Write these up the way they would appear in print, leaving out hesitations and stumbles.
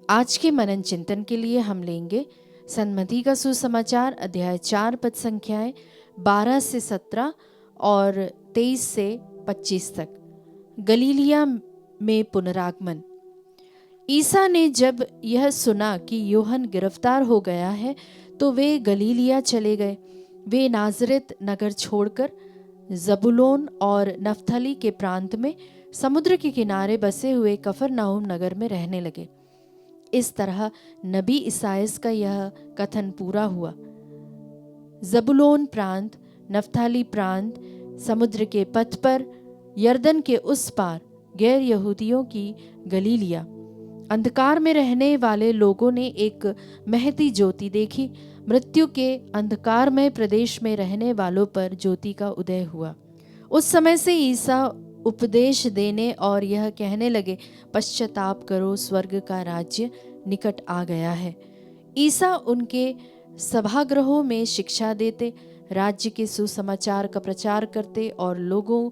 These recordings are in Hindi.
आज के मनन चिंतन के लिए हम लेंगे सन्मति का सुसमाचार अध्याय 4 पद संख्याएं 12 से 17 और 23 से 25 तक। गलीलिया में पुनरागमन। ईसा ने जब यह सुना कि यूहन्ना गिरफ्तार हो गया है तो वे गलीलिया चले गए। वे नाजरेत नगर छोड़कर जबूलून और नफ्ताली के प्रांत में समुद्र के किनारे बसे हुए कफरनहूम नगर में रहने लगे। इस तरह नबी इसायास का यह कथन पूरा हुआ। जबूलून प्रांत, नफ्ताली प्रांत, समुद्र के पथ पर, यरदन के उस पार, गैर यहूदियों की गलीलिया। अंधकार में रहने वाले लोगों ने एक महती ज्योति देखी। मृत्यु के अंधकारमय प्रदेश में रहने वालों पर ज्योति का उदय हुआ। उस समय से ईसा उपदेश देने और यह कहने लगे, पश्चाताप करो, स्वर्ग का राज्य निकट आ गया है। ईसा उनके सभागृहों में शिक्षा देते, राज्य के सुसमाचार का प्रचार करते और लोगों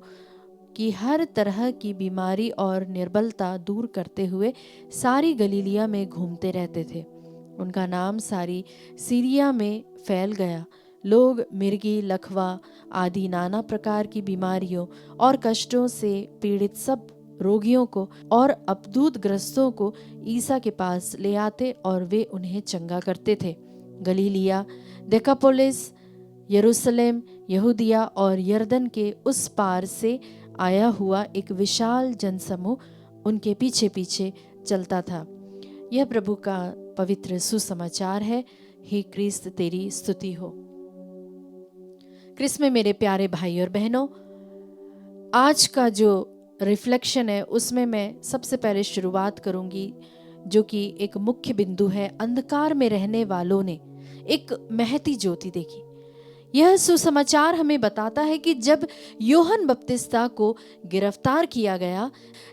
की हर तरह की बीमारी और निर्बलता दूर करते हुए सारी गलीलिया में घूमते रहते थे। उनका नाम सारी सीरिया में फैल गया। लोग मिर्गी, लकवा आदि नाना प्रकार की बीमारियों और कष्टों से पीड़ित सब रोगियों को और अपदूत ग्रस्तों को ईसा के पास ले आते और वे उन्हें चंगा करते थे। गलीलिया, देकापोलिस, यरूशलेम, यहूदिया और यरदन के उस पार से आया हुआ एक विशाल जनसमूह उनके पीछे पीछे चलता था। यह प्रभु का पवित्र सुसमाचार है। हे क्रिस्त, तेरी स्तुति हो। क्रिस्त में मेरे प्यारे भाई और बहनों, आज का जो रिफ्लेक्शन है उसमें मैं सबसे पहले शुरुआत करूंगी जो कि एक मुख्य बिंदु है। अंधकार में रहने वालों ने एक महती ज्योति देखी। यह सुसमाचार हमें बताता है कि जब यूहन्ना बपतिस्ता को गिरफ्तार किया गया,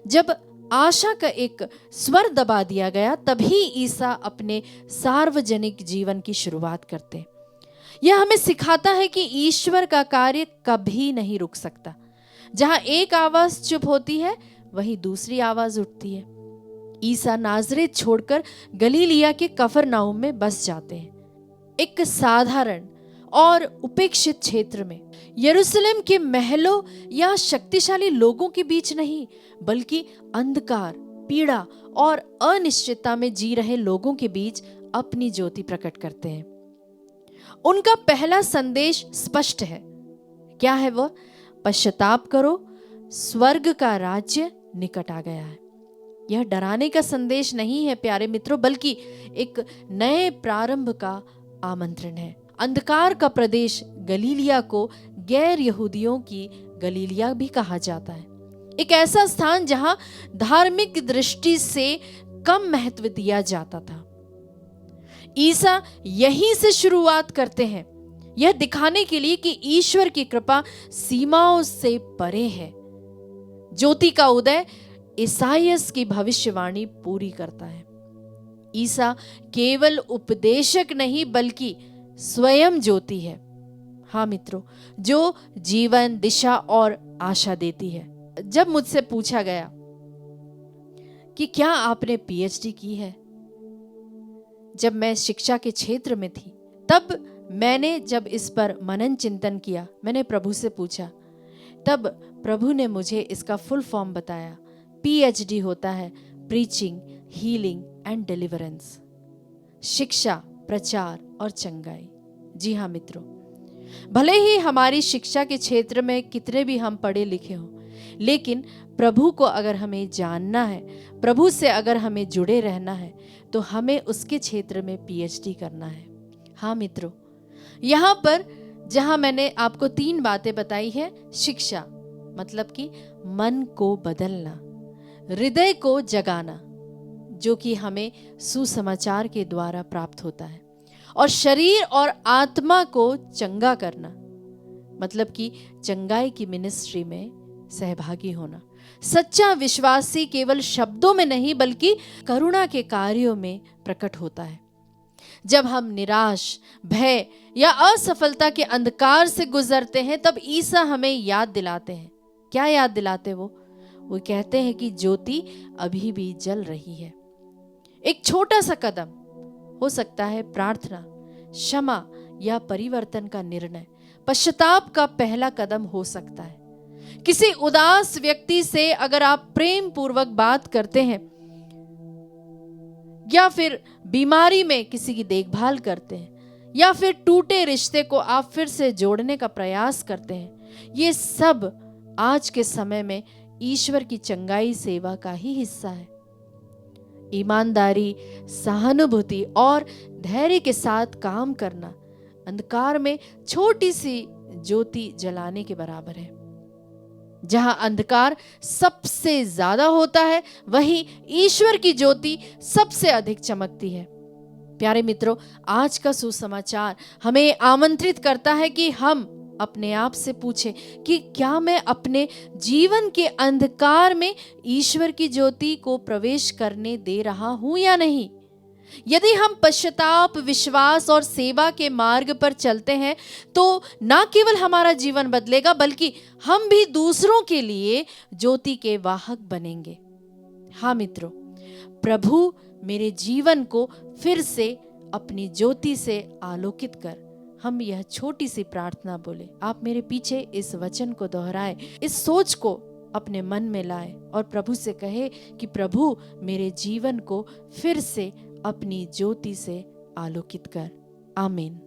जब आशा का एक स्वर दबा दिया गया, तभी ईसा अपने सार्वजनिक जीवन की शुरुआत करते। यह हमें सिखाता है कि ईश्वर का कार्य कभी नहीं रुक सकता। जहां एक आवाज चुप होती है वहीं दूसरी आवाज उठती है। ईसा नाजरेत छोड़कर गलीलिया के कफरनहूम में बस जाते हैं, एक साधारण और उपेक्षित क्षेत्र में। यरूशलेम के महलों या शक्तिशाली लोगों के बीच नहीं, बल्कि अंधकार, पीड़ा और अनिश्चितता में जी रहे लोगों के बीच अपनी ज्योति प्रकट करते हैं। उनका पहला संदेश स्पष्ट है। क्या है वह? पश्चाताप करो, स्वर्ग का राज्य निकट आ गया है। यह डराने का संदेश नहीं है प्यारे मित्रों, बल्कि एक नए प्रारंभ का आमंत्रण है। अंधकार का प्रदेश गलीलिया को गैर यहूदियों की गलीलिया भी कहा जाता है। एक ऐसा स्थान जहां धार्मिक दृष्टि से कम महत्व दिया जाता था। ईसा यहीं से शुरुआत करते हैं, यह दिखाने के लिए कि ईश्वर की कृपा सीमाओं से परे है। ज्योति का उदय इसायास की भविष्यवाणी पूरी करता है। ईसा केवल उपदेशक नहीं बल्कि स्वयं ज्योति है। हाँ मित्रों, जो जीवन, दिशा और आशा देती है। जब मुझसे पूछा गया कि क्या आपने पीएचडी की है, जब मैं शिक्षा के क्षेत्र में थी, तब मैंने जब इस पर मनन चिंतन किया, मैंने प्रभु से पूछा, तब प्रभु ने मुझे इसका फुल फॉर्म बताया। पीएचडी होता है प्रीचिंग, हीलिंग एंड डिलीवरेंस, शिक्षा, प्रचार और चंगाई। जी हाँ मित्रों, भले ही हमारी शिक्षा के क्षेत्र में कितने भी हम पढ़े लिखे हों, लेकिन प्रभु को अगर हमें जानना है, प्रभु से अगर हमें जुड़े रहना है, तो हमें उसके क्षेत्र में पीएचडी करना है। हाँ मित्रों, यहाँ पर जहाँ मैंने आपको 3 बातें बताई है, शिक्षा मतलब कि मन को बदलना, हृदय को जगाना, जो कि हमें सुसमाचार के द्वारा प्राप्त होता है, और शरीर और आत्मा को चंगा करना, मतलब कि चंगाई की मिनिस्ट्री में सहभागी होना। सच्चा विश्वासी केवल शब्दों में नहीं बल्कि करुणा के कार्यों में प्रकट होता है। जब हम निराश, भय या असफलता के अंधकार से गुजरते हैं, तब ईसा हमें याद दिलाते हैं। क्या याद दिलाते वो कहते हैं कि ज्योति अभी भी जल रही है। एक छोटा सा कदम हो सकता है प्रार्थना, क्षमा या परिवर्तन का निर्णय। पश्चाताप का पहला कदम हो सकता है। किसी उदास व्यक्ति से अगर आप प्रेम पूर्वक बात करते हैं या फिर बीमारी में किसी की देखभाल करते हैं या फिर टूटे रिश्ते को आप फिर से जोड़ने का प्रयास करते हैं, ये सब आज के समय में ईश्वर की चंगाई सेवा का ही हिस्सा है। ईमानदारी, सहानुभूति और धैर्य के साथ काम करना अंधकार में छोटी सी ज्योति जलाने के बराबर है। जहां अंधकार सबसे ज्यादा होता है, वहीं ईश्वर की ज्योति सबसे अधिक चमकती है। प्यारे मित्रों, आज का सुसमाचार हमें आमंत्रित करता है कि हम अपने आप से पूछें कि क्या मैं अपने जीवन के अंधकार में ईश्वर की ज्योति को प्रवेश करने दे रहा हूं या नहीं। यदि हम पश्चाताप, विश्वास और सेवा के मार्ग पर चलते हैं तो न केवल हमारा जीवन बदलेगा, बल्कि हम भी दूसरों के लिए ज्योति के वाहक बनेंगे। हाँ मित्रों, प्रभु मेरे जीवन को फिर से अपनी ज्योति से आलोकित कर। हम यह छोटी सी प्रार्थना बोले। आप मेरे पीछे इस वचन को दोहराए, इस सोच को अपने मन में लाए और प्रभु से कहे कि प्रभु मेरे जीवन को फिर से अपनी ज्योति से आलोकित कर। आमीन।